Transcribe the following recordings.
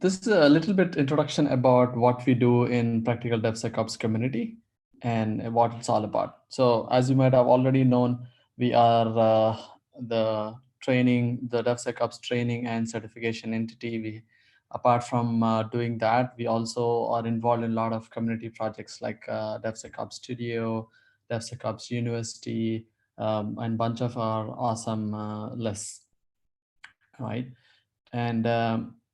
this is a little bit introduction about what we do in practical DevSecOps community and what it's all about. So as you might have already known, we are the DevSecOps training and certification entity. Apart from doing that, we also are involved in a lot of community projects like DevSecOps Studio, DevSecOps University, and bunch of our awesome lists, right? And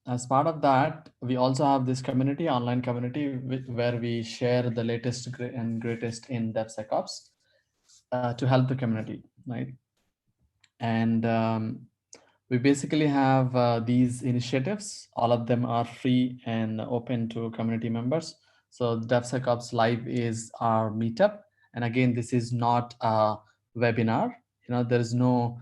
as part of that, we also have this community, online community, where we share the latest and greatest in DevSecOps to help the community, right? And we basically have these initiatives. All of them are free and open to community members. So DevSecOps Live is our meetup. And again, this is not a webinar. There is no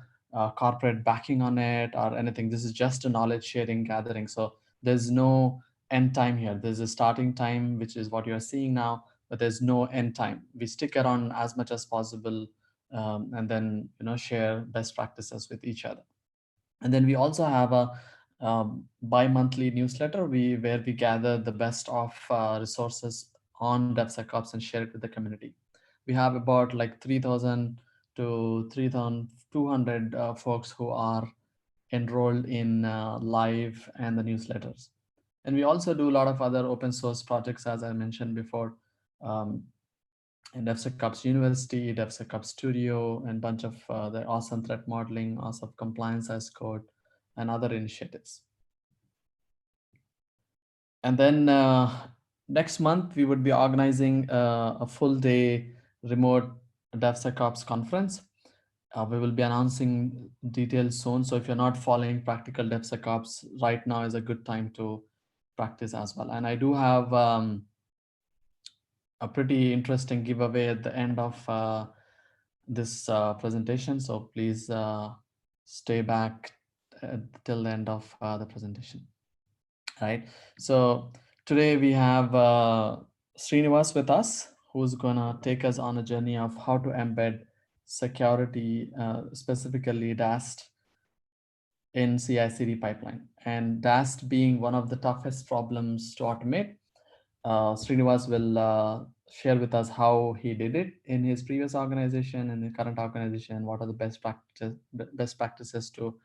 corporate backing on it or anything. This is just a knowledge sharing gathering. So there's no end time here. There's a starting time, which is what you're seeing now, but there's no end time. We stick around as much as possible, and then share best practices with each other. And then we also have a bi-monthly newsletter where we gather the best of resources on DevSecOps and share it with the community. We have about like 3,000 to 3,200 folks who are enrolled in live and the newsletters. And we also do a lot of other open source projects, as I mentioned before, um, in DevSecOps University, DevSecOps Studio, and bunch of the awesome threat modeling, awesome compliance as code, and other initiatives. And then next month, we would be organizing a full day remote DevSecOps conference. We will be announcing details soon. So if you're not following practical DevSecOps, right now is a good time to practice as well. And I do have a pretty interesting giveaway at the end of this presentation. So please stay back till the end of the presentation. Right. So today we have Srinivas with us, who's gonna take us on a journey of how to embed security, specifically DAST, in CI/CD pipeline. And DAST being one of the toughest problems to automate. Srinivas will share with us how he did it in his previous organization and the current organization. What are the best practices to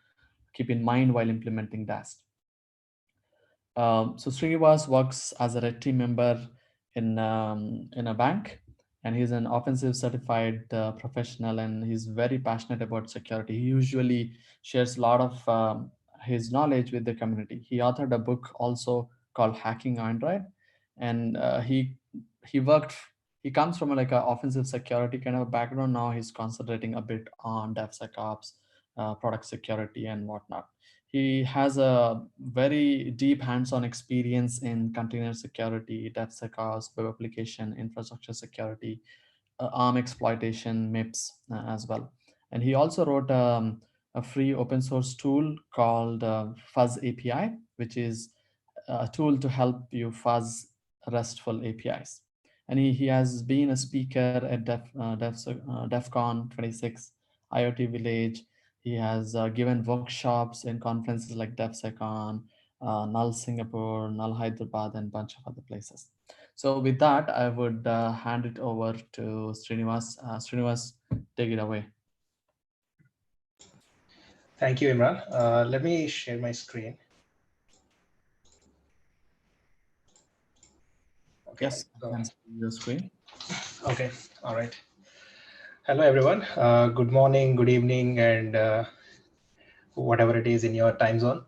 keep in mind while implementing DAST. So Srinivas works as a red team member in a bank, and he's an offensive certified professional, and he's very passionate about security. He usually shares a lot of his knowledge with the community. He authored a book also called Hacking Android, and he worked. He comes from like an offensive security kind of a background. Now he's concentrating a bit on DevSecOps, product security, and whatnot. He has a very deep hands-on experience in container security, DevSecOps, web application, infrastructure security, ARM exploitation, MIPS as well. And he also wrote a free open source tool called FuzzAPI, which is a tool to help you fuzz RESTful APIs. And he has been a speaker at Defcon 26, IoT Village. He has given workshops in conferences like DevSecOn, Null Singapore, Null Hyderabad, and a bunch of other places. So with that, I would hand it over to Srinivas. Srinivas, take it away. Thank you, Imran. Let me share my screen. Okay. Yes, I can see your screen. Okay, all right. Hello, everyone. Good morning, good evening, and whatever it is in your time zone.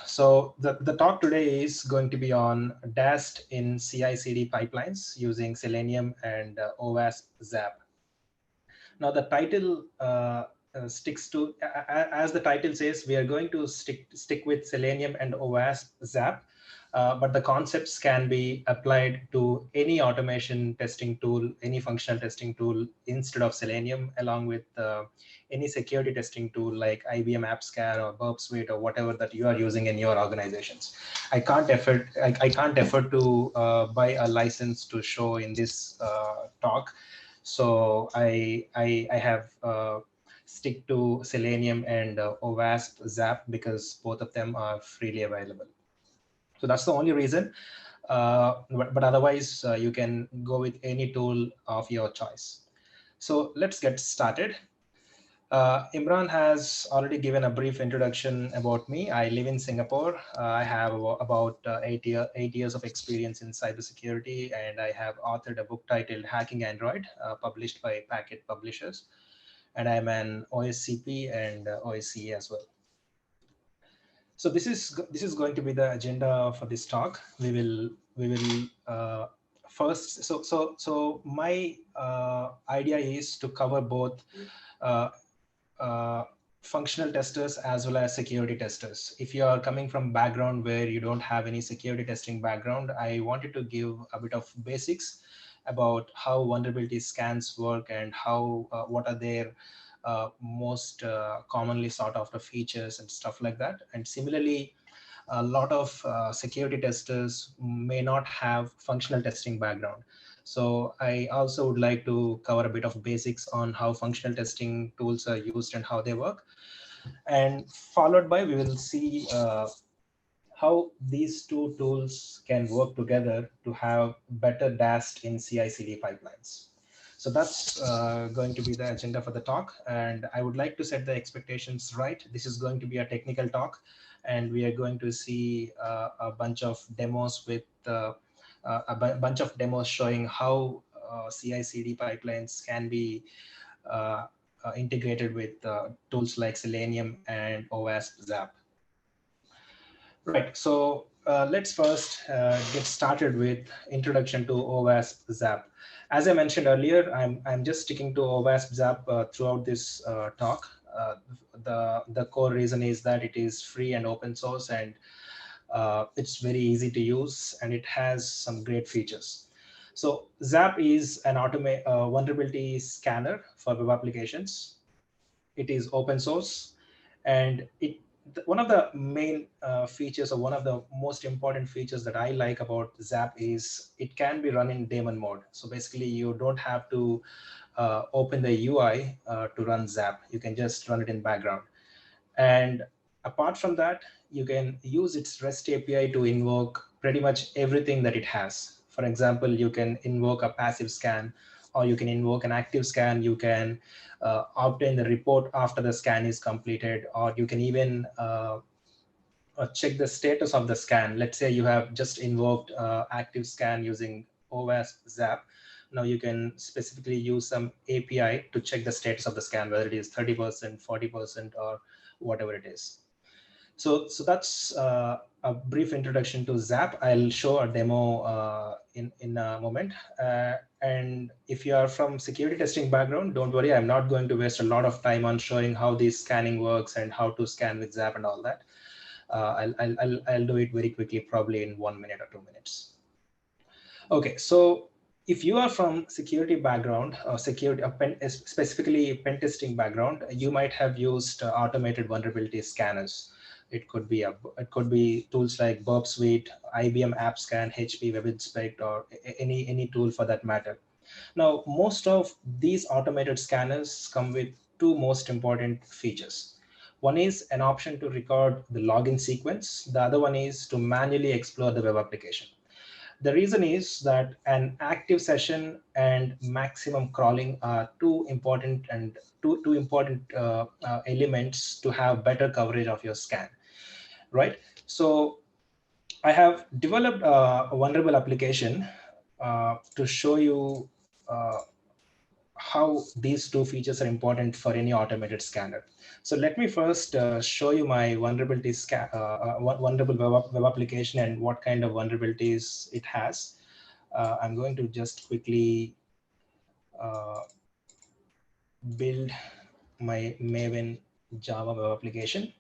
So the talk today is going to be on DAST in CI/CD pipelines using Selenium and OWASP ZAP. Now the title sticks to, as the title says, we are going to stick with Selenium and OWASP ZAP. But the concepts can be applied to any automation testing tool, any functional testing tool instead of Selenium, along with any security testing tool like IBM AppScan or Burp Suite or whatever that you are using in your organizations. I can't afford to buy a license to show in this talk, so I have stick to Selenium and OWASP ZAP because both of them are freely available. So that's the only reason. But otherwise, you can go with any tool of your choice. So let's get started. Imran has already given a brief introduction about me. I live in Singapore. I have about 8 years of experience in cybersecurity, and I have authored a book titled Hacking Android, published by Packet Publishers. And I'm an OSCP and OSCE as well. So this is going to be the agenda for this talk. We will first. So my idea is to cover both uh, uh, functional testers as well as security testers. If you are coming from background where you don't have any security testing background, I wanted to give a bit of basics about how vulnerability scans work and how what are their most commonly sought after features and stuff like that. And similarly, a lot of security testers may not have functional testing background. So I also would like to cover a bit of basics on how functional testing tools are used and how they work. And followed by, we will see how these two tools can work together to have better DAST in CI/CD pipelines. So that's going to be the agenda for the talk. And I would like to set the expectations right. This is going to be a technical talk, and we are going to see a bunch of demos with bunch of demos showing how CI/CD pipelines can be uh, integrated with tools like Selenium and OWASP ZAP. Right. So let's first get started with introduction to OWASP ZAP. As I mentioned earlier, I'm just sticking to OWASP ZAP throughout this talk. The core reason is that it is free and open source, and it's very easy to use, and it has some great features. So ZAP is an vulnerability scanner for web applications. It is open source, and one of the main features, or one of the most important features that I like about Zapp is it can be run in daemon mode. So basically, you don't have to open the UI to run Zapp. You can just run it in background. And apart from that, you can use its REST API to invoke pretty much everything that it has. For example, you can invoke a passive scan, or you can invoke an active scan. You can obtain the report after the scan is completed, or you can even check the status of the scan. Let's say you have just invoked active scan using OWASP ZAP. Now you can specifically use some API to check the status of the scan, whether it is 30%, 40%, or whatever it is. So that's a brief introduction to ZAP. I'll show a demo in a moment. And if you are from security testing background, don't worry, I'm not going to waste a lot of time on showing how this scanning works and how to scan with ZAP and all that. I'll do it very quickly, probably in 1 minute or 2 minutes. Okay, so if you are from security background, or specifically pen testing background, you might have used automated vulnerability scanners. It could be tools like Burp Suite, IBM App Scan, HP Web Inspect, or any tool for that matter. Now, most of these automated scanners come with two most important features. One is an option to record the login sequence. The other one is to manually explore the web application. The reason is that an active session and maximum crawling are two important elements to have better coverage of your scan, right? So I have developed a vulnerable application to show you how these two features are important for any automated scanner. So let me first show you my vulnerable web application and what kind of vulnerabilities it has. I'm going to just quickly build my Maven Java web application.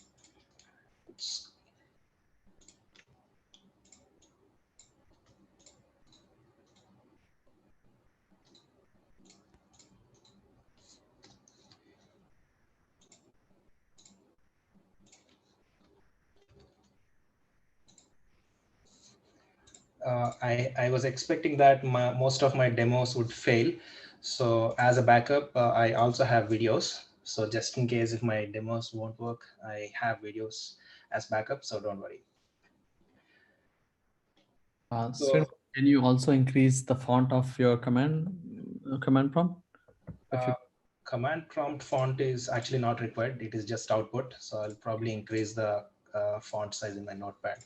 I was expecting that most of my demos would fail. So as a backup, I also have videos. So just in case if my demos won't work, I have videos as backup, so don't worry. Srinivas, can you also increase the font of your command prompt? If you Command prompt font is actually not required. It is just output. So I'll probably increase the font size in my notepad.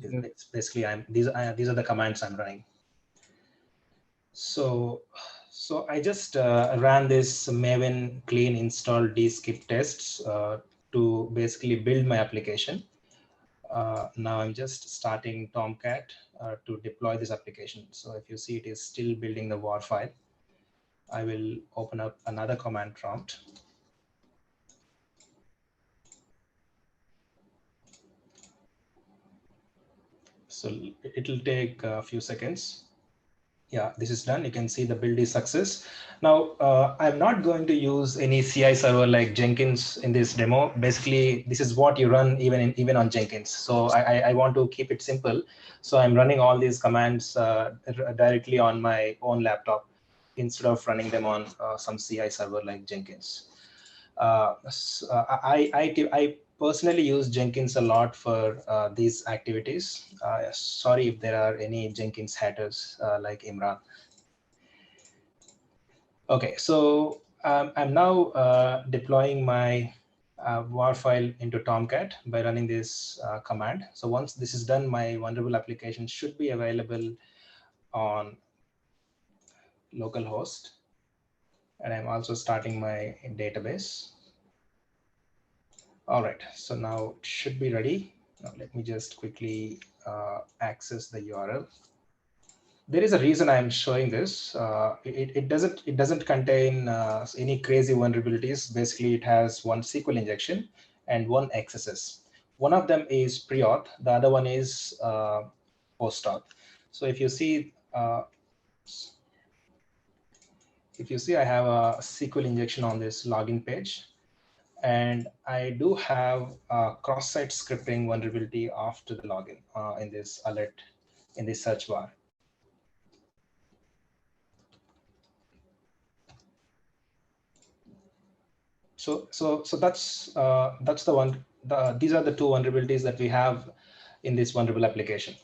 It's basically these are the commands I'm running. So I just ran this Maven clean install dskip tests to basically build my application. Now I'm just starting Tomcat to deploy this application. So if you see, it is still building the war file. I will open up another command prompt. So it'll take a few seconds. Yeah, this is done. You can see the build is success. Now, I'm not going to use any CI server like Jenkins in this demo. Basically, this is what you run even on Jenkins. So I want to keep it simple. So I'm running all these commands directly on my own laptop instead of running them on some CI server like Jenkins. I personally use Jenkins a lot for these activities. Sorry if there are any Jenkins haters like Imran. Okay, so I'm now deploying my war file into Tomcat by running this command. So once this is done, my vulnerable application should be available on localhost. And I'm also starting my database. All right, so now it should be ready. Now let me just quickly access the URL. There is a reason I'm showing this. It doesn't contain any crazy vulnerabilities. Basically, it has one SQL injection and one XSS. One of them is pre-auth. The other one is post-auth. So if you see, I have a SQL injection on this login page. And I do have a cross-site scripting vulnerability after the login in this alert, in this search bar. So that's the one. These are the two vulnerabilities that we have in this vulnerable application.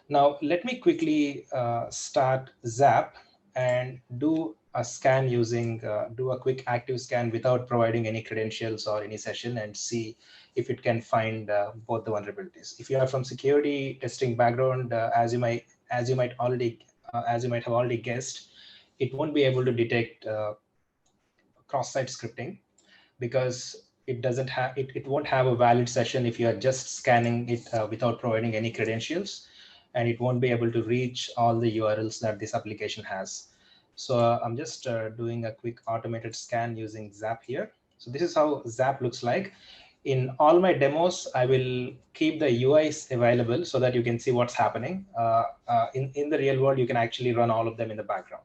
Now let me quickly start Zapp and do a scan using do a quick active scan without providing any credentials or any session, and see if it can find both the vulnerabilities. If you are from security testing background, as you might have already guessed, it won't be able to detect cross-site scripting, because it won't have a valid session if you are just scanning it without providing any credentials, and it won't be able to reach all the URLs that this application has. So I'm just doing a quick automated scan using Zapp here. So this is how Zapp looks like. In all my demos, I will keep the UIs available so that you can see what's happening. In the real world, you can actually run all of them in the background.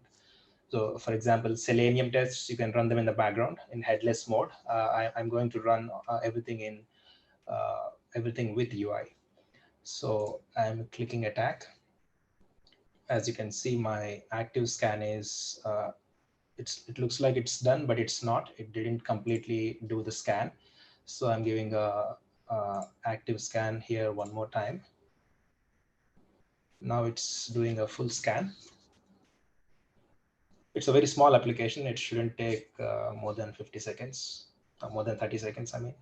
So for example, Selenium tests, you can run them in the background in headless mode. I'm going to run everything with UI. So I'm clicking attack. As you can see, my active scan is, it looks like it's done, but it's not. It didn't completely do the scan. So I'm giving a active scan here one more time. Now it's doing a full scan. It's a very small application. It shouldn't take more than 50 seconds, more than 30 seconds, I mean.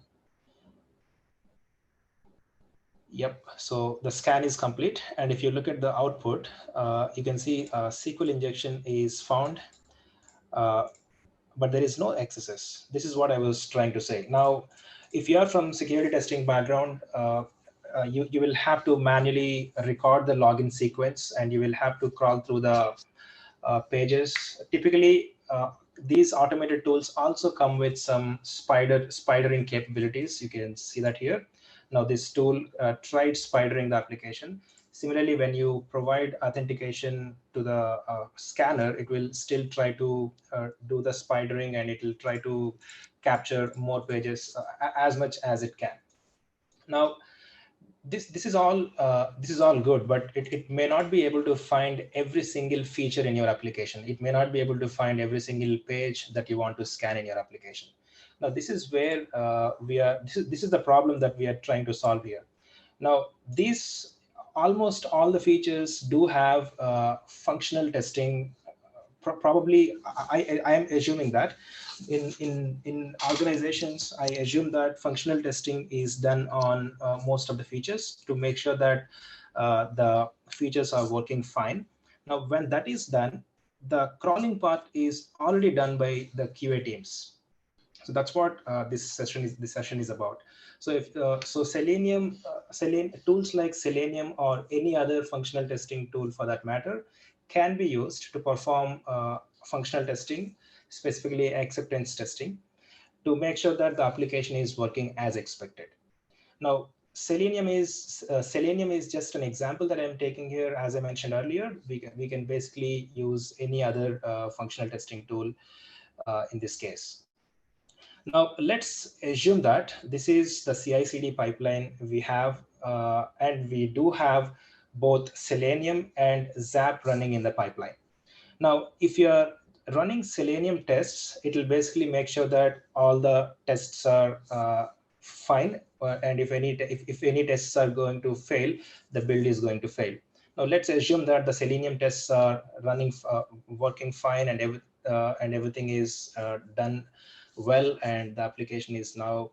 Yep, so the scan is complete. And if you look at the output, you can see SQL injection is found, but there is no XSS. This is what I was trying to say. Now, if you are from security testing background, you will have to manually record the login sequence, and you will have to crawl through the pages. Typically, these automated tools also come with some spidering capabilities. You can see that here. Now this tool tried spidering the application. Similarly, when you provide authentication to the scanner, it will still try to do the spidering, and it will try to capture more pages as much as it can. Now, this is all good, but it may not be able to find every single feature in your application. It may not be able to find every single page that you want to scan in your application. Now this is where this is the problem that we are trying to solve here. Now almost all the features do have functional testing. Probably, I am assuming that in organizations, I assume that functional testing is done on most of the features to make sure that the features are working fine. Now, when that is done, the crawling part is already done by the QA teams. So that's what this session is about. So if Selenium tools like Selenium or any other functional testing tool for that matter can be used to perform functional testing, specifically acceptance testing, to make sure that the application is working as expected. Now, Selenium is just an example that I'm taking here. As I mentioned earlier, we can basically use any other functional testing tool in this case. Now, let's assume that this is the CI/CD pipeline we have, and we do have both Selenium and Zapp running in the pipeline. Now, if you're running Selenium tests, it will basically make sure that all the tests are fine, and if any tests are going to fail, the build is going to fail. Now, let's assume that the Selenium tests are running, working fine, and everything is done well, and the application is now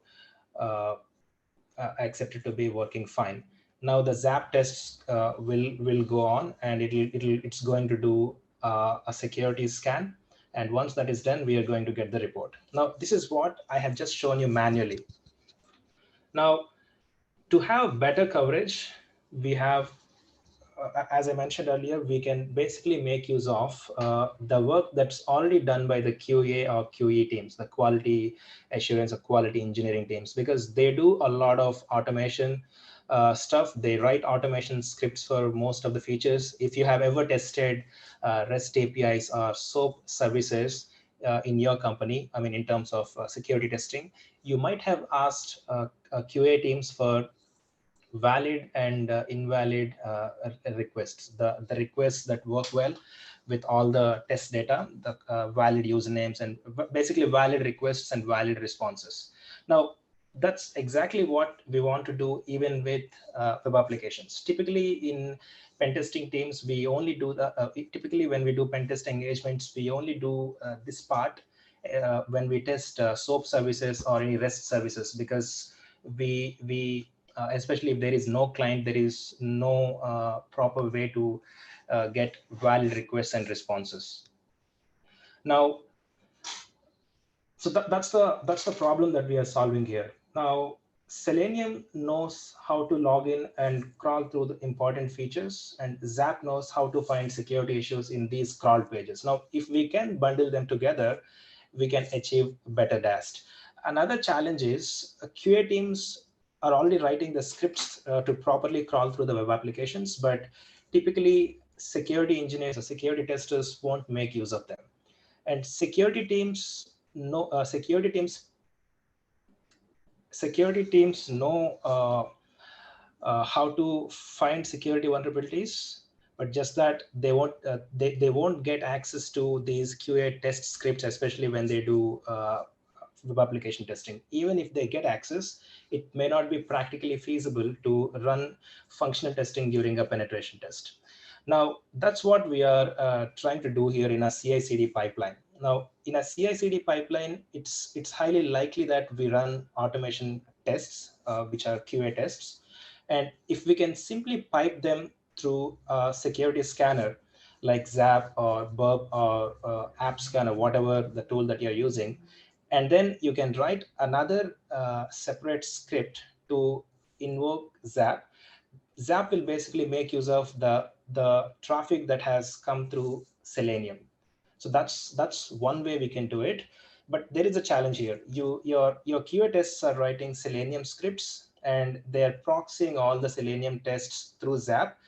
accepted to be working fine. Now the Zapp tests will go on, and it's going to do a security scan. And once that is done, we are going to get the report. Now, this is what I have just shown you manually. Now, to have better coverage, we have, as I mentioned earlier, we can basically make use of the work that's already done by the QA or QE teams, the quality assurance or quality engineering teams, because they do a lot of automation stuff. They write automation scripts for most of the features. If you have ever tested REST APIs or SOAP services in your company, I mean, in terms of security testing, you might have asked QA teams for valid and invalid requests, the requests that work well with all the test data, the valid usernames, and basically valid requests and valid responses. Now, that's exactly what we want to do even with web applications. Typically in pen testing teams, we only do typically when we do pen test engagements, we only do this part when we test SOAP services or any REST services, because we especially if there is no client, there is no proper way to get valid requests and responses. Now, so that's the problem that we are solving here. Now, Selenium knows how to log in and crawl through the important features, and Zapp knows how to find security issues in these crawled pages. Now, if we can bundle them together, we can achieve better DAST. Another challenge is QA teams are already writing the scripts to properly crawl through the web applications, but typically security engineers or security testers won't make use of them. And security teams know how to find security vulnerabilities, but just that they won't get access to these QA test scripts, especially when they do web application testing. Even if they get access, it may not be practically feasible to run functional testing during a penetration test. Now, that's what we are trying to do here in a CI/CD pipeline. Now, in a CI/CD pipeline, it's highly likely that we run automation tests, which are QA tests. And if we can simply pipe them through a security scanner like Zapp or Burp or App Scanner, whatever the tool that you're using, and then you can write another separate script to invoke Zapp. Zapp will basically make use of the traffic that has come through Selenium. So that's one way we can do it. But there is a challenge here. Your QA tests are writing Selenium scripts, and they're proxying all the Selenium tests through Zapp.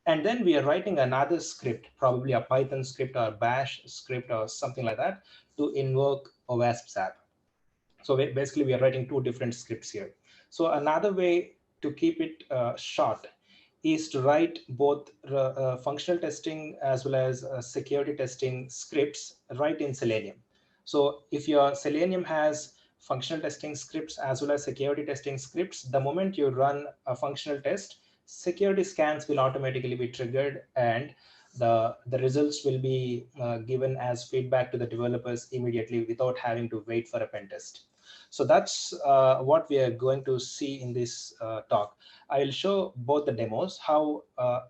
And then we are writing another script, probably a Python script or a Bash script or something like that, to invoke OWASP ZAP. So basically, we are writing two different scripts here. So another way to keep it short is to write both functional testing as well as security testing scripts right in Selenium. So if your Selenium has functional testing scripts as well as security testing scripts, the moment you run a functional test, security scans will automatically be triggered, and the results will be given as feedback to the developers immediately without having to wait for a pen test. So that's what we are going to see in this talk. I will show both the demos, how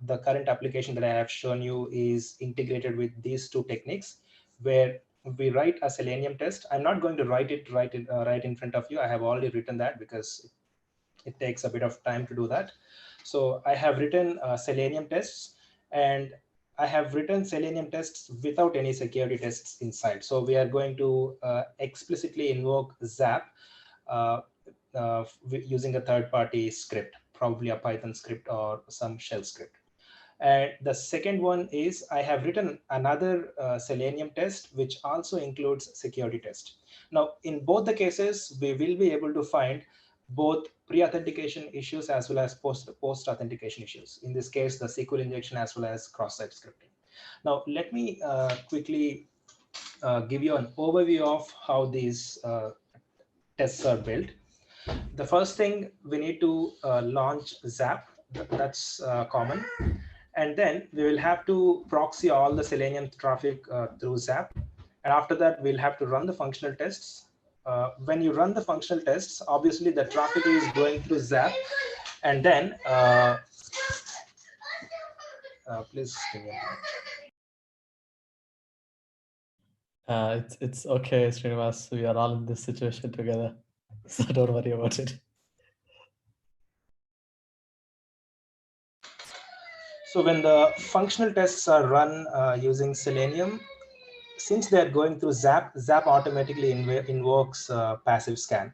the current application that I have shown you is integrated with these two techniques, where we write a Selenium test. I'm not going to write it right in front of you. I have already written that because it takes a bit of time to do that. So I have written Selenium tests, and I have written Selenium tests without any security tests inside. So we are going to explicitly invoke Zapp uh, using a third-party script, probably a Python script or some shell script. And the second one is I have written another Selenium test, which also includes security test. Now, in both the cases, we will be able to find both pre-authentication issues as well as post-authentication issues. In this case, the SQL injection as well as cross-site scripting. Now, let me quickly give you an overview of how these tests are built. The first thing, we need to launch Zapp. That's common. And then we will have to proxy all the Selenium traffic through Zapp. And after that, we'll have to run the functional tests. When you run the functional tests, obviously the traffic is going through Zapp. And then, please give me a minute. It's okay, Srinivas. We are all in this situation together, so don't worry about it. So when the functional tests are run using Selenium, since they're going through Zapp, Zapp automatically invokes passive scan.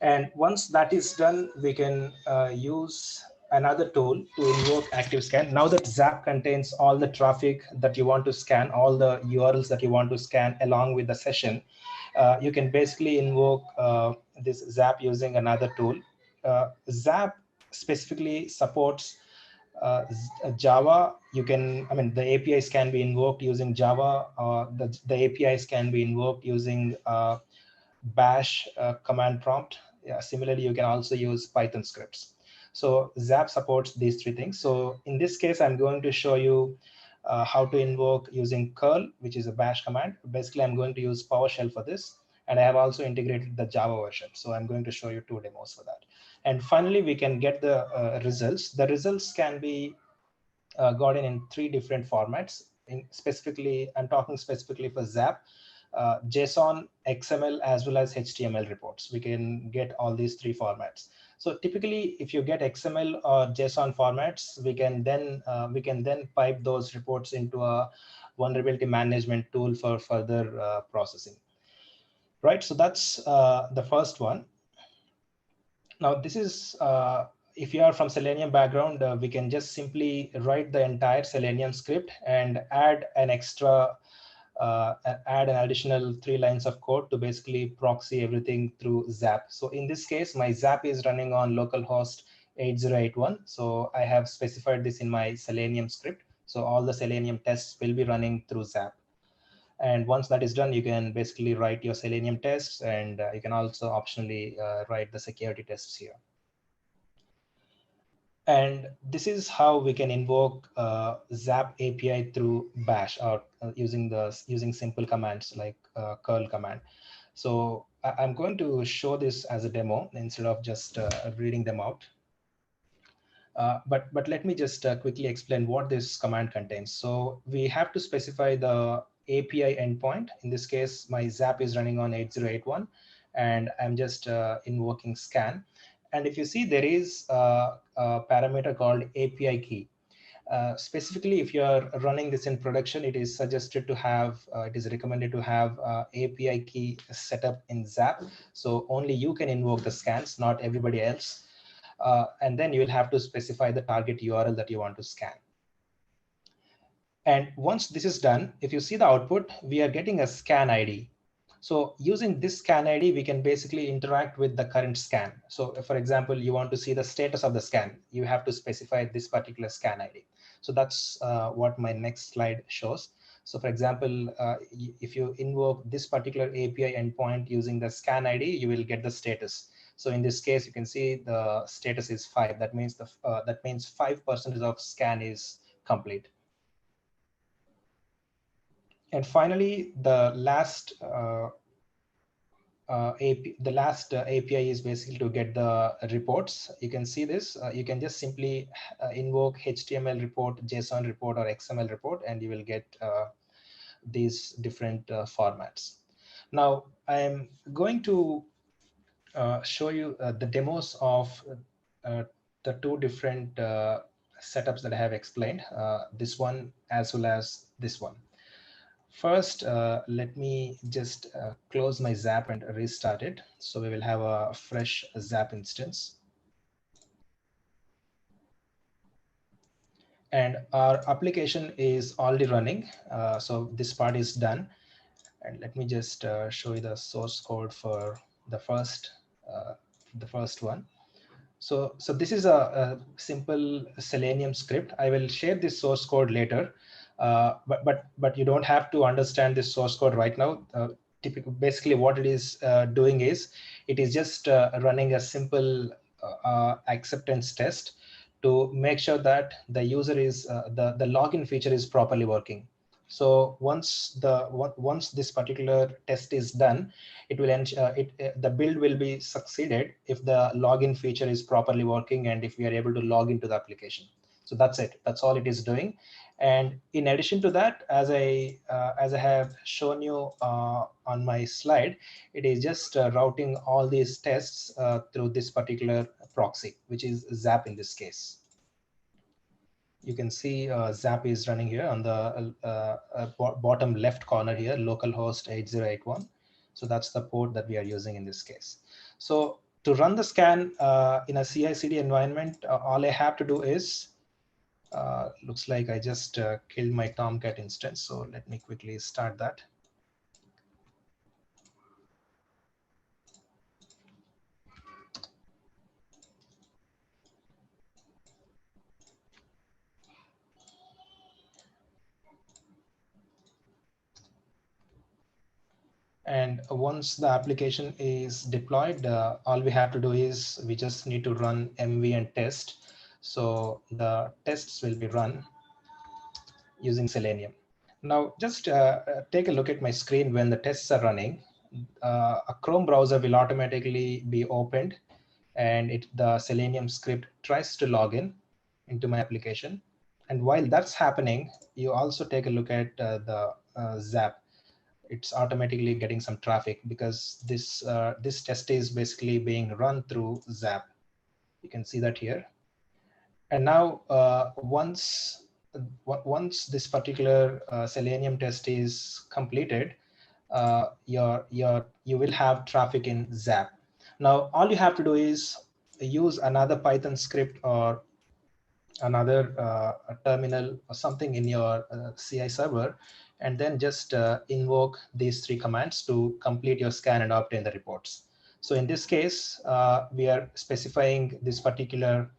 And once that is done, we can use another tool to invoke active scan. Now that Zapp contains all the traffic that you want to scan, all the URLs that you want to scan along with the session, you can basically invoke this Zapp using another tool. Zapp specifically supports Java. You can, I mean, the APIs can be invoked using Java. The APIs can be invoked using bash command prompt. Yeah, similarly, you can also use Python scripts. So Zapp supports these three things. So in this case, I'm going to show you how to invoke using curl, which is a bash command. Basically, I'm going to use PowerShell for this. And I have also integrated the Java version. So I'm going to show you two demos for that. And finally, we can get the results. The results can be gotten in three different formats. Specifically, I'm talking specifically for Zapp, JSON, XML, as well as HTML reports. We can get all these three formats. So typically, if you get XML or JSON formats, we can then pipe those reports into a vulnerability management tool for further processing. Right. So that's the first one. Now, this is if you are from Selenium background, we can just simply write the entire Selenium script and add an additional 3 lines of code to basically proxy everything through Zapp. So in this case, my Zapp is running on localhost 8081. So I have specified this in my Selenium script. So all the Selenium tests will be running through Zapp. And once that is done, you can basically write your Selenium tests, and you can also optionally write the security tests here. And this is how we can invoke Zapp API through bash, or using simple commands like curl command. So I'm going to show this as a demo instead of just reading them out. But let me just quickly explain what this command contains. So we have to specify the API endpoint. In this case, my Zapp is running on 8081, and I'm just invoking scan. And if you see, there is a parameter called API key. Specifically, if you are running this in production, it is suggested to have, it is recommended to have API key set up in Zapp. So only you can invoke the scans, not everybody else. And then you will have to specify the target URL that you want to scan. And once this is done, if you see the output, we are getting a scan ID. So using this scan ID, we can basically interact with the current scan. So for example, you want to see the status of the scan, you have to specify this particular scan ID. So that's what my next slide shows. So for example, if you invoke this particular API endpoint using the scan ID, you will get the status. So in this case, you can see the status is 5. That means 5% of scan is complete. And finally, the last API is basically to get the reports. You can see this. You can just simply invoke HTML report, JSON report, or XML report, and you will get these different formats. Now, I'm going to show you the demos of the two different setups that I have explained, this one as well as this one. First, let me just close my Zapp and restart it. So we will have a fresh Zapp instance. And our application is already running. So this part is done. And let me just show you the source code for the first one. So this is a simple Selenium script. I will share this source code later, but you don't have to understand this source code right now. Basically, what it is doing is it is just running a simple acceptance test to make sure that the user is the login feature is properly working. So once this particular test is done, it will the build will be succeeded if the login feature is properly working and if we are able to log into the application. So that's it. That's all it is doing. And in addition to that, as I have shown you on my slide, it is just routing all these tests through this particular proxy, which is Zapp in this case. You can see Zapp is running here on the bottom left corner here, localhost 8081. So that's the port that we are using in this case. So to run the scan in a CI/CD environment, all I have to do is, looks like I just killed my Tomcat instance. So let me quickly start that. And once the application is deployed, all we have to do is we just need to run mv and test. So the tests will be run using Selenium. Now, just take a look at my screen when the tests are running. A Chrome browser will automatically be opened, and the Selenium script tries to log in into my application. And while that's happening, you also take a look at the Zapp. It's automatically getting some traffic because this test is basically being run through Zapp. You can see that here. And now once this particular Selenium test is completed, you will have traffic in Zapp. Now all you have to do is use another Python script or another terminal or something in your CI server, and then just invoke these 3 commands to complete your scan and obtain the reports. So in this case, we are specifying this particular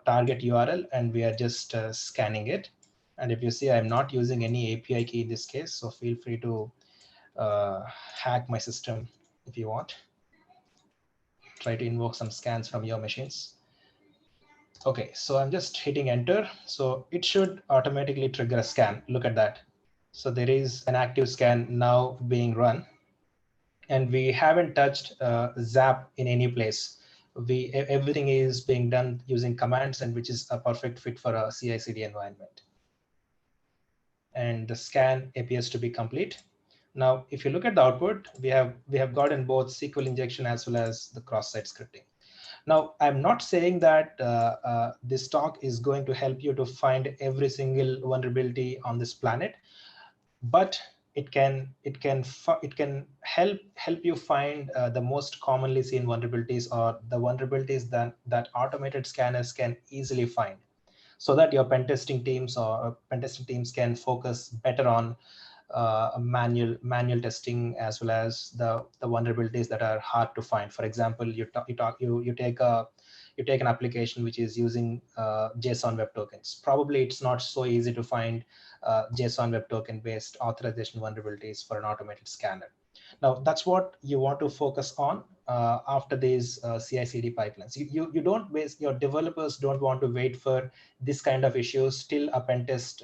target URL, and we are just scanning it. And if you see, I'm not using any API key in this case, so feel free to hack my system if you want. Try to invoke some scans from your machines. Okay, so I'm just hitting enter. So it should automatically trigger a scan. Look at that. So there is an active scan now being run. And we haven't touched Zapp in any place. Everything is being done using commands, and which is a perfect fit for a CI/CD environment. And the scan appears to be complete. Now, if you look at the output, we have gotten both SQL injection as well as the cross-site scripting. Now, I'm not saying that this talk is going to help you to find every single vulnerability on this planet, but it can help you find the most commonly seen vulnerabilities, or the vulnerabilities that automated scanners can easily find, so that your pen testing teams can focus better on manual testing, as well as the vulnerabilities that are hard to find. For example, you take an application which is using JSON Web Tokens. Probably it's not so easy to find JSON Web Token based authorization vulnerabilities for an automated scanner. Now, that's what you want to focus on. after these CI/CD pipelines. You don't waste, your developers don't want to wait for this kind of issues till a pen test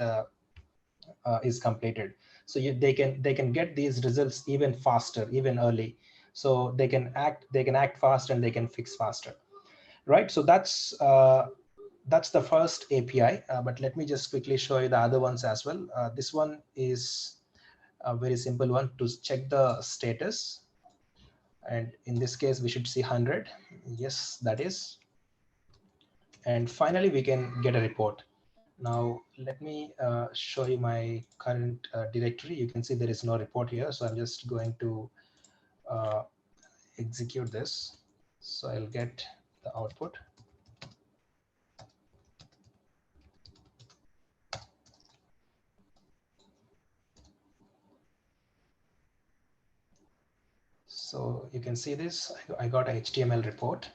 is completed. So they can get these results even faster, even early. So they can act fast and they can fix faster, right? So that's the first API. But let me just quickly show you the other ones as well. This one is a very simple one to check the status. And in this case, we should see 100. Yes, that is. And finally, we can get a report. Now, let me show you my current directory. You can see there is no report here. So I'm just going to execute this. So I'll get the output. So you can see this. I got a HTML report.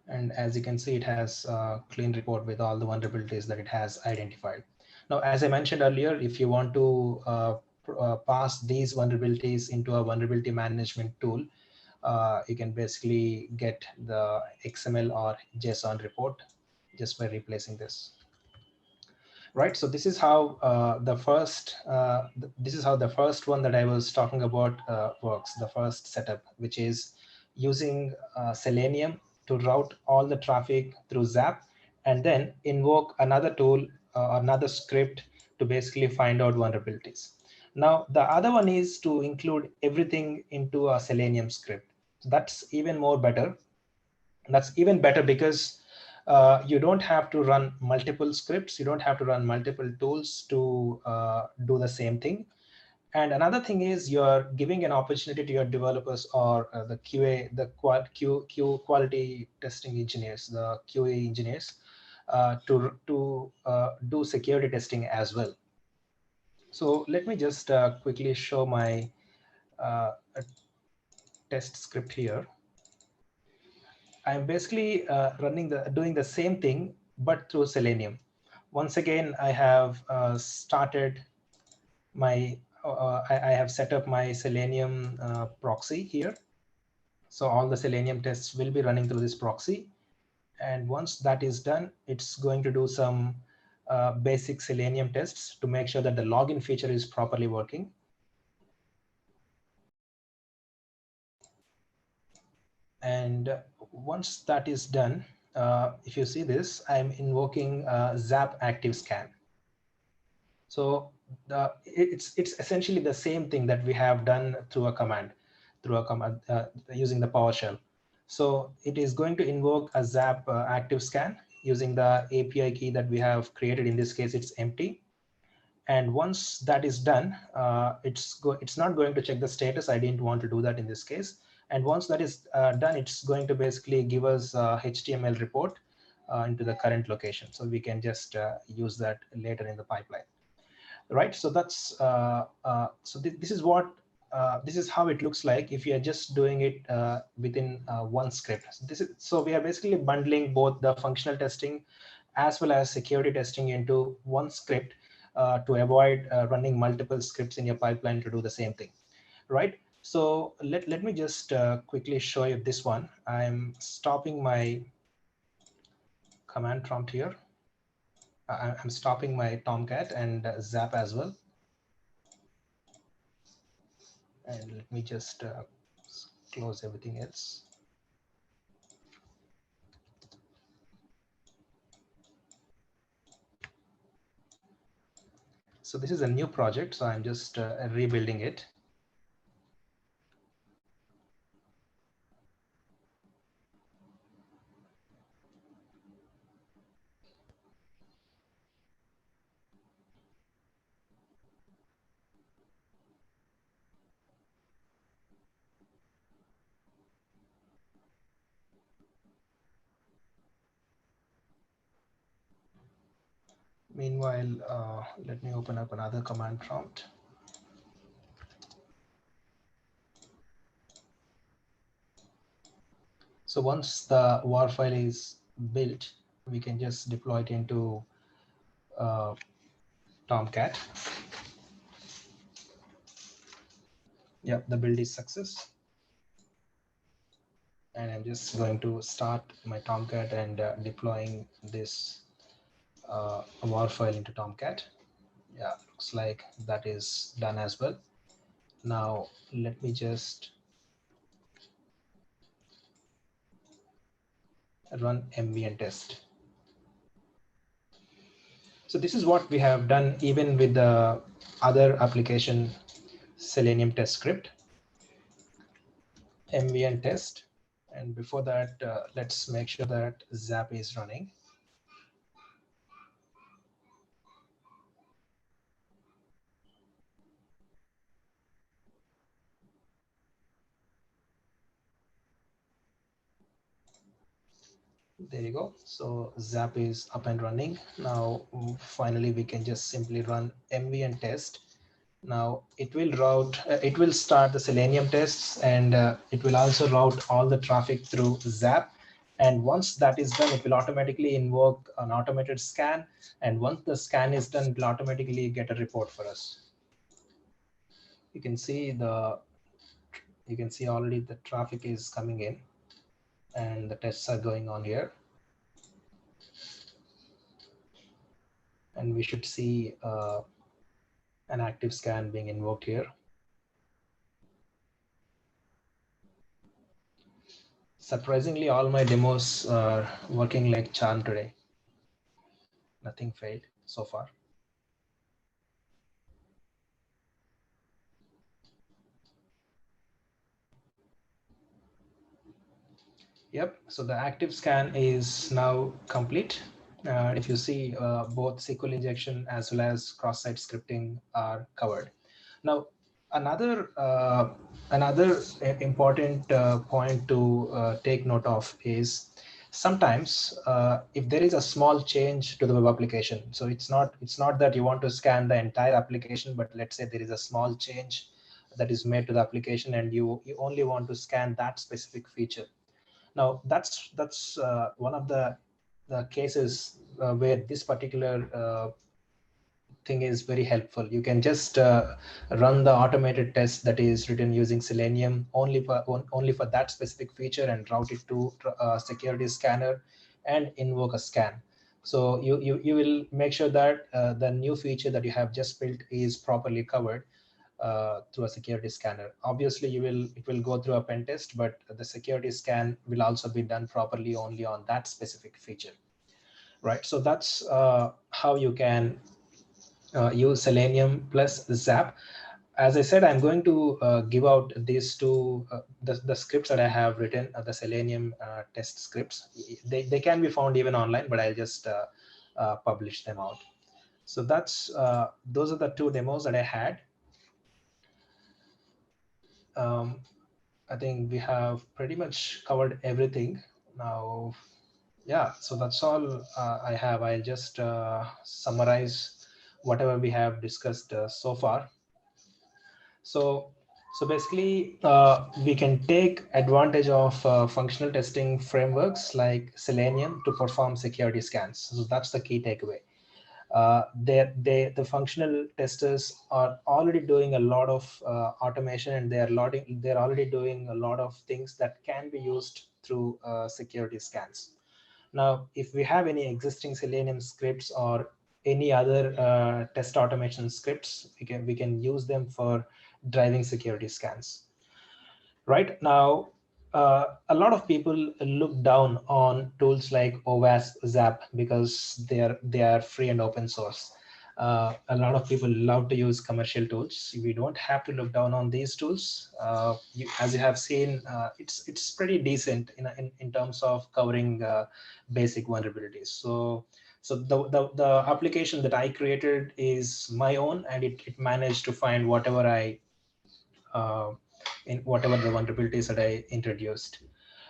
And as you can see, it has a clean report with all the vulnerabilities that it has identified. Now, as I mentioned earlier, if you want to pass these vulnerabilities into a vulnerability management tool, you can basically get the XML or JSON report just by replacing this. Right, so this is how the first one that I was talking about works. The first setup, which is using Selenium to route all the traffic through Zapp, and then invoke another tool, another script to basically find out vulnerabilities. Now, the other one is to include everything into a Selenium script. So that's even more better. That's even better because you don't have to run multiple scripts. You don't have to run multiple tools to do the same thing. And another thing is you're giving an opportunity to your developers or the QA, the Q quality testing engineers, the QA engineers, to do security testing as well. So let me just quickly show my test script here. I'm basically doing the same thing, but through Selenium. Once again, I have started my, I have set up my Selenium proxy here. So all the Selenium tests will be running through this proxy. And once that is done, it's going to do some basic Selenium tests to make sure that the login feature is properly working. And once that is done, if you see this, I'm invoking Zapp active scan. So it's essentially the same thing that we have done through a command, using the PowerShell. So it is going to invoke a Zapp active scan using the API key that we have created. In this case, it's empty. And once that is done, it's not going to check the status. I didn't want to do that in this case. And once that is done, it's going to basically give us a HTML report into the current location. So we can just use that later in the pipeline. Right, so that's this is what this is how it looks like if you are just doing it within one script. So we are basically bundling both the functional testing as well as security testing into one script to avoid running multiple scripts in your pipeline to do the same thing. Right, so let me just quickly show you this one. I'm stopping my command prompt here. I'm stopping my Tomcat and Zapp as well. And let me just close everything else. So this is a new project, so I'm just rebuilding it. Meanwhile, let me open up another command prompt. So once the WAR file is built, we can just deploy it into Tomcat. Yeah, the build is success. And I'm just going to start my Tomcat and deploying this WAR file into Tomcat. Yeah, looks like that is done as well. Now let me just run MV and test. So this is what we have done even with the other application Selenium test script, MV and test. And before that, let's make sure that Zapp is running. There you go. So Zapp is up and running. Now, finally, we can just simply run MV and test. Now it will start the Selenium tests, and it will also route all the traffic through Zapp. And once that is done, it will automatically invoke an automated scan. And once the scan is done, it will automatically get a report for us. You can see already the traffic is coming in and the tests are going on here. And we should see an active scan being invoked here. Surprisingly, all my demos are working like charm today. Nothing failed so far. Yep, so the active scan is now complete. If you see, both SQL injection as well as cross-site scripting are covered. Now, another important point to take note of is sometimes if there is a small change to the web application, so it's not that you want to scan the entire application, but let's say there is a small change that is made to the application and you only want to scan that specific feature. Now that's one of the cases where this particular thing is very helpful. You can just run the automated test that is written using Selenium only for that specific feature and route it to a security scanner and invoke a scan. So you will make sure that the new feature that you have just built is properly covered through a security scanner. Obviously, it will go through a pen test, but the security scan will also be done properly only on that specific feature, right? So that's how you can use Selenium plus Zapp. As I said, I'm going to give out these two, the scripts that I have written, the Selenium test scripts. They can be found even online, but I'll just publish them out. So that's those are the two demos that I had. I think we have pretty much covered everything now. Yeah, so that's all I have. I'll just summarize whatever we have discussed so far. So basically, we can take advantage of functional testing frameworks like Selenium to perform security scans. So that's the key takeaway. The functional testers are already doing a lot of automation, and they're already doing a lot of things that can be used through security scans. Now, if we have any existing Selenium scripts or any other test automation scripts, we can use them for driving security scans. Right now, a lot of people look down on tools like OWASP ZAP because they are free and open source. A lot of people love to use commercial tools. We don't have to look down on these tools. As you have seen, it's pretty decent in terms of covering basic vulnerabilities. So the application that I created is my own, and it managed to find whatever uh, in whatever the vulnerabilities that I introduced,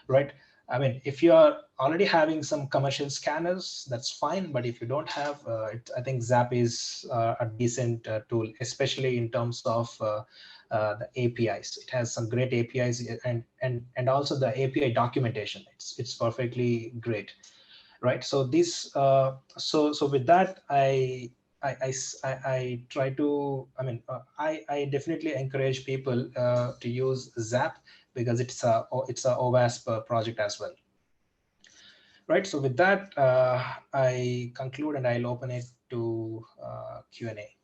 right? I mean, if you are already having some commercial scanners, that's fine. But if you don't have, I think Zapp is a decent tool, especially in terms of the APIs. It has some great APIs, and also the API documentation. It's perfectly great, right? So this so with that, I try to, I definitely encourage people to use Zapp because it's a OWASP project as well. Right. So with that, I conclude and I'll open it to Q&A.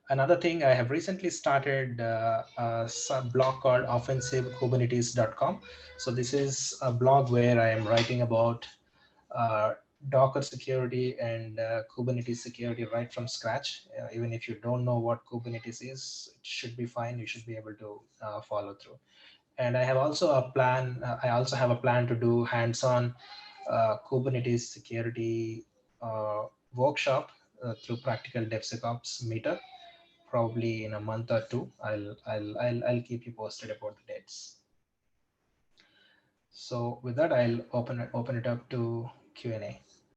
Another thing, I have recently started a blog called offensivekubernetes.com. So this is a blog where I am writing about uh, Docker security and Kubernetes security right from scratch. Even if you don't know what Kubernetes is, it should be fine. You should be able to follow through. And I have also a plan. I also have a plan to do hands-on Kubernetes security workshop through practical DevSecOps meetup. Probably in a month or two. I'll keep you posted about the dates. So with that, I'll open it up to Q&A.